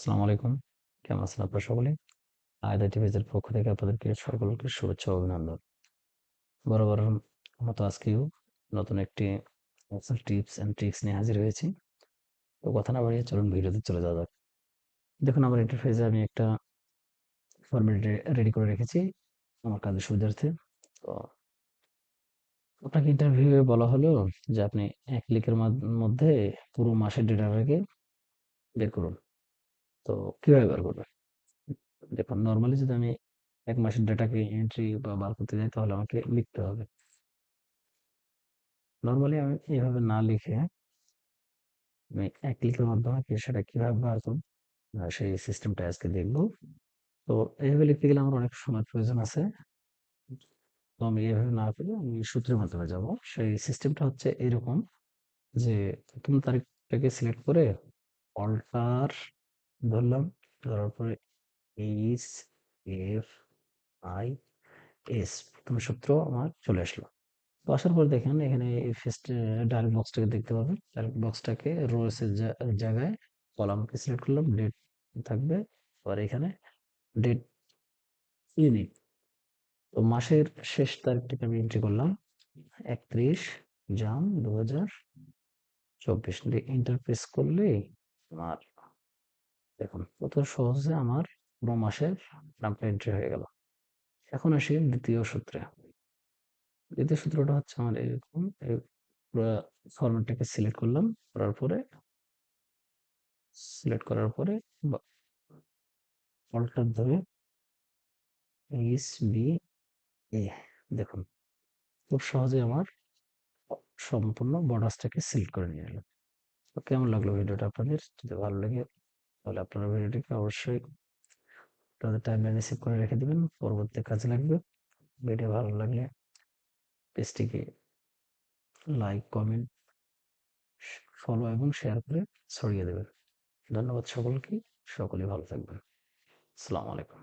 আসসালামু আলাইকুম। কেমন আছেন আপনারা সকলে? আয়দা টিভিজের পক্ষ থেকে আপনাদেরকে সকলকে শুভেচ্ছা ও অভিনন্দন। বরাবরের মতো আজকেও নতুন একটি এক্সেল টিপস অ্যান্ড ট্রিক্স নিয়ে হাজির হয়েছি। তো কথা না বাড়িয়ে চলুন ভিডিওতে চলে যাওয়া যাক। দেখুন আমার ইন্টারফেসে আমি একটা ফরম্যাট রেডি করে রেখেছি আমার কাজের সুবিধার্থে। তো আপনাকে ইন্টারভিউয়ে বলা হলো যে আপনি ১ ক্লিকের মধ্যে পুরো মাসের ডেটাটাকে বের করুন। তো কিভাবে বের করবেন? দেখুন নরমালি যদি আমি ১ মাসের ডেটাকে এন্ট্রি বা বার করতে যাই তাহলে আমাকে লিখতে হবে। নরমালি আমি এভাবে না লিখে আমি এক ক্লিকের মাধ্যমে সেটা কিভাবে বার করব সেই সিস্টেমটা আজকে দেখব। তো এভাবে লিখতে গেলে আমার অনেক সময়ের প্রয়োজন আছে। তো আমি এভাবে না করে আমি সূত্রের মাধ্যমে যাব। সেই সিস্টেমটা হচ্ছে এরকম যে ১ম তারিখটাকে সিলেক্ট করে অল্টার ধরলাম। ধরার পরে এইচ এফ আই এস ১ম সূত্র আমার চলে আসলো। তো আসার পর দেখেন এখানে এই ফার্স্ট ডায়লগ বক্সটাকে দেখতে পাবেন। ডায়লগ বক্সটাকে রোস এর জায়গায় কলামকে সিলেক্ট করলাম, ডেট থাকবে। আর এখানে ডেট ইউনিট। তো মাসের শেষ তারিখটাকে আমি এন্ট্রি করলাম ৩১ জান ২০২৪ দিয়ে এন্টার প্রেস করলেই আমার দেখুন কত সহজে আমার পুরো মাসের নামটা এন্ট্রি হয়ে গেল। এখন আসি দ্বিতীয় সূত্রে। দ্বিতীয় সূত্রটা হচ্ছে আমার এরকম পুরা ফরম্যাটটাকে সিলেক্ট করলাম। সিলেক্ট করার পরে বা অল্টার ধরে SBA দেখুন খুব সহজে আমার সম্পূর্ণ বর্ডার্সটাকে সিলেক্ট করে নিয়ে এলো। তো কেমন লাগলো ভিডিওটা আপনাদের? যদি ভালো লাগে তাহলে আপনারা ভিডিওটিকে অবশ্যই আপনাদের টাইমলাইনে সেভ করে রেখে দিবেন। পরবর্তী কাজে লাগবে। ভিডিও ভালো লাগলে পেজটিকে লাইক, কমেন্ট, ফলো এবং শেয়ার করে ছড়িয়ে দেবেন। ধন্যবাদ সকলকে। সকলেই ভালো থাকবেন। আসসালামু আলাইকুম।